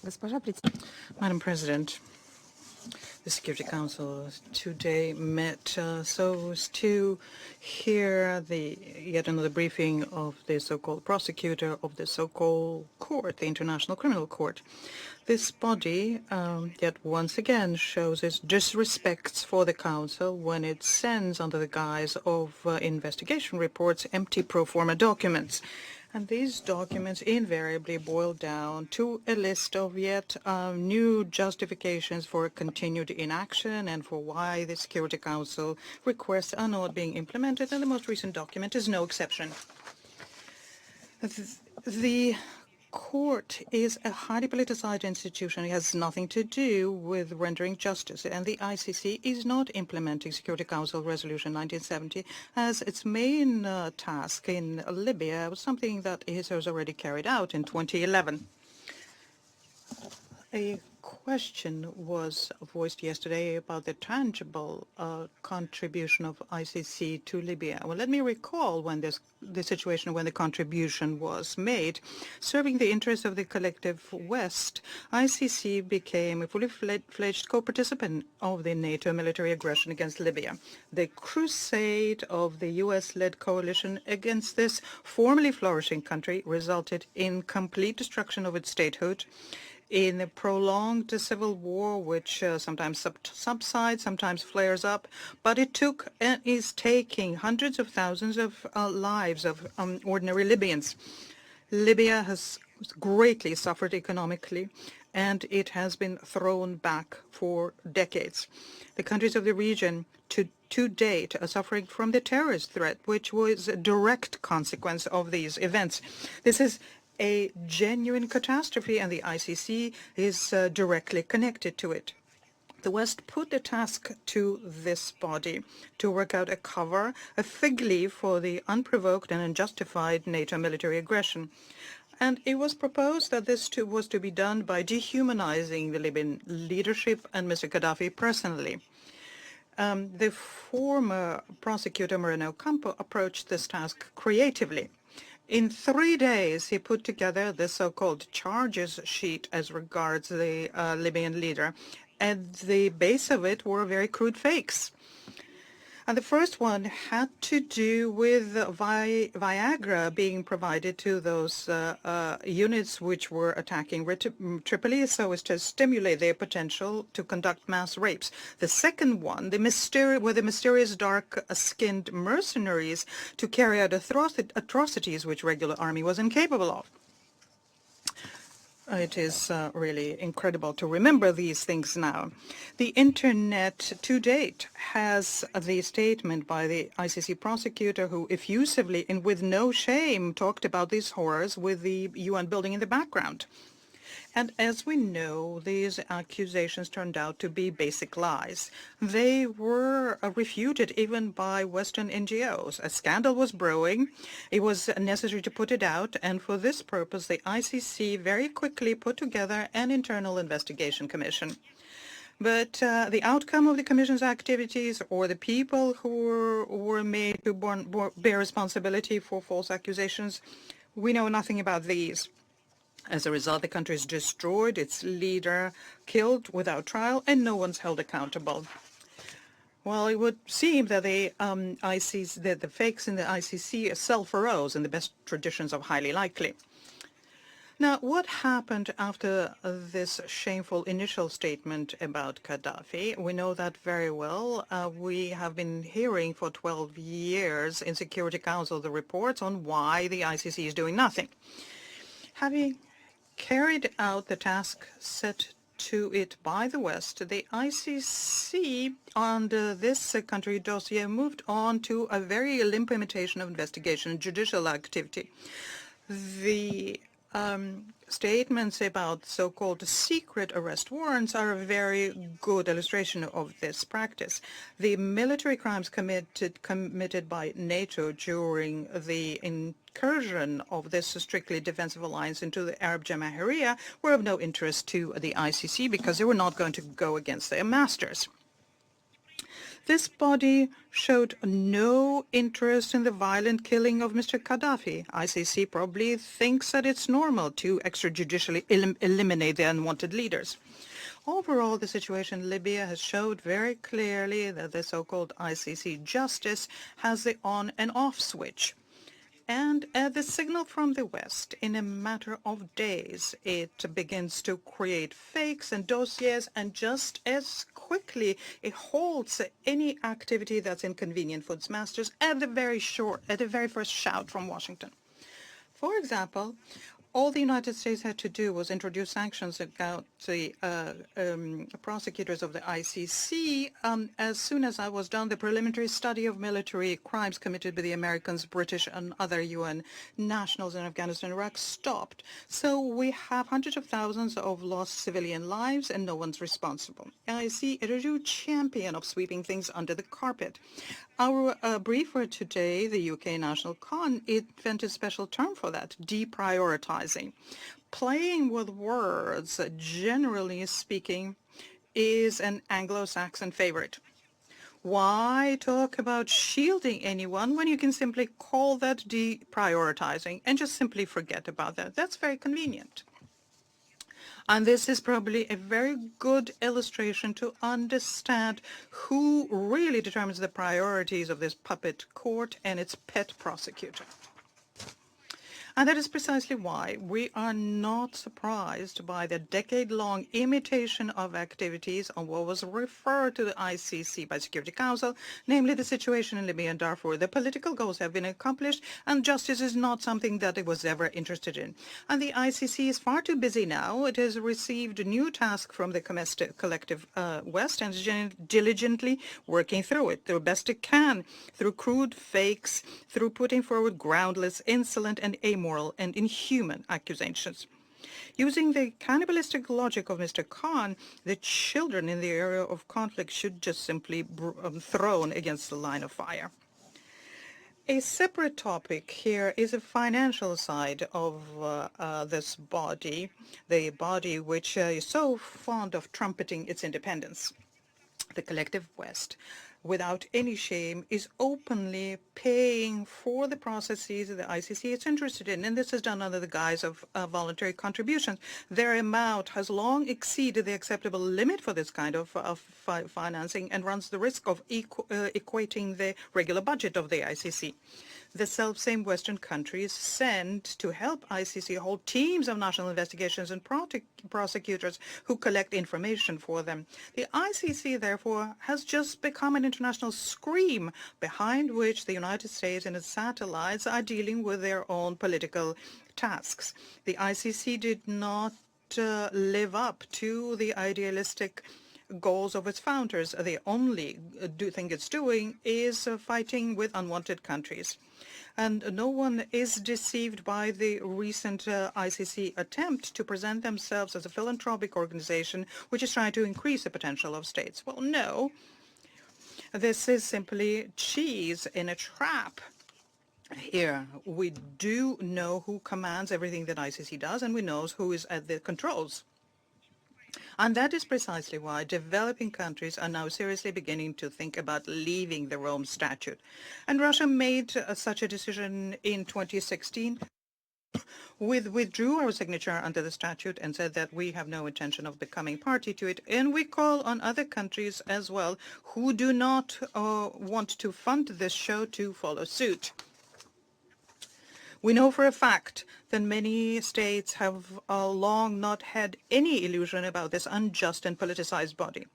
Madam President, the Security Council today met so as to hear yet another briefing of the so-called prosecutor of the so-called court, the International Criminal Court. This body yet once again shows its disrespect for the Council when it sends, under the guise of investigation reports, empty pro forma documents. And these documents invariably boil down to a list of yet new justifications for continued inaction and for why the Security Council requests are not being implemented, and the most recent document is no exception. The court is a highly politicized institution. It has nothing to do with rendering justice, and the ICC is not implementing Security Council Resolution 1970 as its main task in Libya, was something that it has already carried out in 2011. A question was voiced yesterday about the tangible contribution of ICC to Libya. Well, let me recall when the situation when the contribution was made. Serving the interests of the collective West, ICC became a fully fledged co-participant of the NATO military aggression against Libya. The crusade of the US-led coalition against this formerly flourishing country resulted in complete destruction of its statehood, in a prolonged civil war, which sometimes subsides, sometimes flares up, but it took and is taking hundreds of thousands of lives of ordinary Libyans. Libya has greatly suffered economically, and it has been thrown back for decades. The countries of the region to date are suffering from the terrorist threat, which was a direct consequence of these events. This is a genuine catastrophe, and the ICC is directly connected to it. The West put the task to this body to work out a fig leaf for the unprovoked and unjustified NATO military aggression. And it was proposed that this was to be done by dehumanizing the Libyan leadership and Mr. Gaddafi personally. The former prosecutor Moreno Campo approached this task creatively. In 3 days, he put together the so-called charges sheet as regards the Libyan leader, and the base of it were very crude fakes. And the first one had to do with Viagra being provided to those units which were attacking Tripoli so as to stimulate their potential to conduct mass rapes. The second one, were the mysterious dark-skinned mercenaries to carry out atrocities which regular army was incapable of. It is really incredible to remember these things now. The Internet to date has the statement by the ICC prosecutor who effusively and with no shame talked about these horrors with the UN building in the background. And as we know, these accusations turned out to be basic lies. They were refuted even by Western NGOs. A scandal was brewing. It was necessary to put it out, and for this purpose, the ICC very quickly put together an internal investigation commission. But the outcome of the Commission's activities or the people who were made to bear responsibility for false accusations, we know nothing about these. As a result, the country is destroyed, its leader killed without trial, and no one's held accountable. Well, it would seem that the fakes in the ICC self-arose in the best traditions of highly likely. Now, what happened after this shameful initial statement about Gaddafi? We know that very well. We have been hearing for 12 years in Security Council the reports on why the ICC is doing nothing. Having carried out the task set to it by the West, the ICC under this country dossier moved on to a very limp imitation of investigation and judicial activity. The statements about so-called secret arrest warrants are a very good illustration of this practice. The military crimes committed by NATO during the incursion of this strictly defensive alliance into the Arab Jamahiriya were of no interest to the ICC because they were not going to go against their masters. This body showed no interest in the violent killing of Mr. Gaddafi. ICC probably thinks that it's normal to extrajudicially eliminate the unwanted leaders. Overall, the situation in Libya has showed very clearly that the so-called ICC justice has the on and off switch. And at the signal from the West, in a matter of days, it begins to create fakes and dossiers, and just as quickly it halts any activity that's inconvenient for its masters at the very first shout from Washington. For example, all the United States had to do was introduce sanctions against the prosecutors of the ICC. As soon as I was done, the preliminary study of military crimes committed by the Americans, British, and other UN nationals in Afghanistan and Iraq stopped. So we have hundreds of thousands of lost civilian lives, and no one's responsible. I see a true champion of sweeping things under the carpet. Our briefer today, the UK National Con, invented a special term for that, deprioritizing. Playing with words, generally speaking, is an Anglo-Saxon favorite. Why talk about shielding anyone when you can simply call that deprioritizing and just simply forget about that? That's very convenient. And this is probably a very good illustration to understand who really determines the priorities of this puppet court and its pet prosecutor. And that is precisely why we are not surprised by the decade-long imitation of activities on what was referred to the ICC by Security Council, namely the situation in Libya and Darfur. The political goals have been accomplished, and justice is not something that it was ever interested in. And the ICC is far too busy now. It has received a new task from the collective West and is diligently working through it the best it can, through crude fakes, through putting forward groundless, insolent, and amoral and inhuman accusations. Using the cannibalistic logic of Mr. Khan, the children in the area of conflict should just simply be thrown against the line of fire. A separate topic here is the financial side of this body, the body which is so fond of trumpeting its independence. The collective West, without any shame, is openly paying for the processes that the ICC is interested in, and this is done under the guise of voluntary contributions. Their amount has long exceeded the acceptable limit for this kind of financing and runs the risk of equating the regular budget of the ICC. The self-same Western countries send to help ICC whole teams of national investigations and prosecutors who collect information for them. The ICC, therefore, has just become an international scream behind which the United States and its satellites are dealing with their own political tasks. The ICC did not live up to the idealistic goals of its founders. The only thing it's doing is fighting with unwanted countries. And no one is deceived by the recent ICC attempt to present themselves as a philanthropic organization which is trying to increase the potential of states. Well, no. This is simply cheese in a trap. Here, we do know who commands everything that ICC does, and we know who is at the controls. And that is precisely why developing countries are now seriously beginning to think about leaving the Rome Statute. And Russia made such a decision in 2016. We withdrew our signature under the statute and said that we have no intention of becoming party to it. And we call on other countries as well who do not want to fund this show to follow suit. We know for a fact that many states have long not had any illusion about this unjust and politicized body.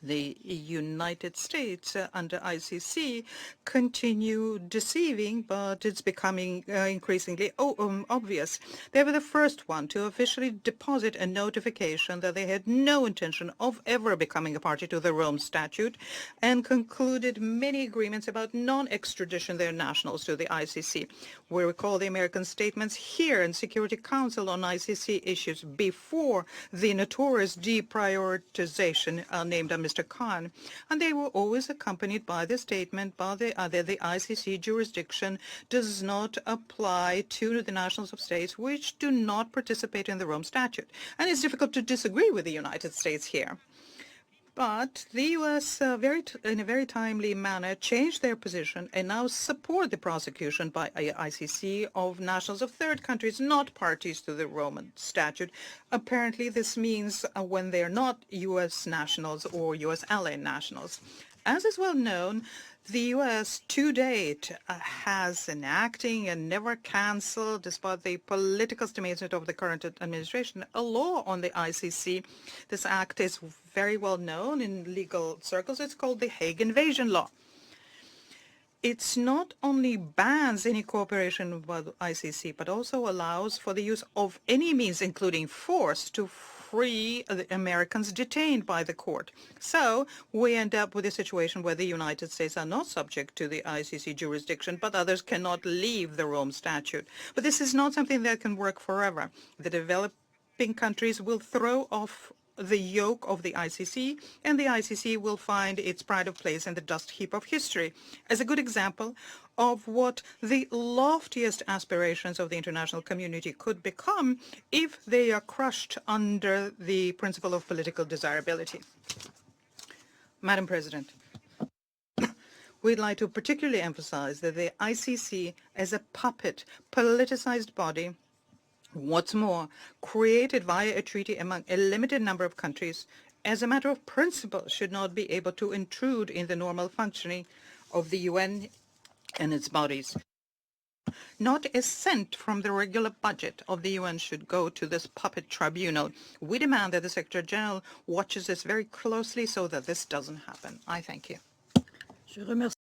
The United States under ICC continue deceiving, but it's becoming increasingly obvious. They were the first one to officially deposit a notification that they had no intention of ever becoming a party to the Rome Statute and concluded many agreements about non-extradition of their nationals to the ICC. We recall the American statements here in Security Council on ICC issues before the notorious deprioritization named Mr. Khan, and they were always accompanied by the statement that the ICC jurisdiction does not apply to the nationals of states which do not participate in the Rome Statute. And it's difficult to disagree with the United States here. But the U.S. In a very timely manner changed their position and now support the prosecution by ICC of nationals of third countries not parties to the Rome Statute. Apparently, this means when they're not U.S. nationals or U.S. ally nationals. As is well known, the U.S. to date has enacting and never canceled, despite the political estimation of the current administration, a law on the ICC. This act is very well known in legal circles. It's called the Hague Invasion Law. It's not only bans any cooperation with ICC, but also allows for the use of any means, including force, to free the Americans detained by the court. So we end up with a situation where the United States are not subject to the ICC jurisdiction, but others cannot leave the Rome Statute. But this is not something that can work forever. The developing countries will throw off the yoke of the ICC, and the ICC will find its pride of place in the dust heap of history. As a good example of what the loftiest aspirations of the international community could become if they are crushed under the principle of political desirability. Madam President, we'd like to particularly emphasize that the ICC as a puppet, politicized body, what's more, created via a treaty among a limited number of countries, as a matter of principle, should not be able to intrude in the normal functioning of the UN and its bodies. Not a cent from the regular budget of the UN should go to this puppet tribunal. We demand that the Secretary General watches this very closely so that this doesn't happen. I thank you.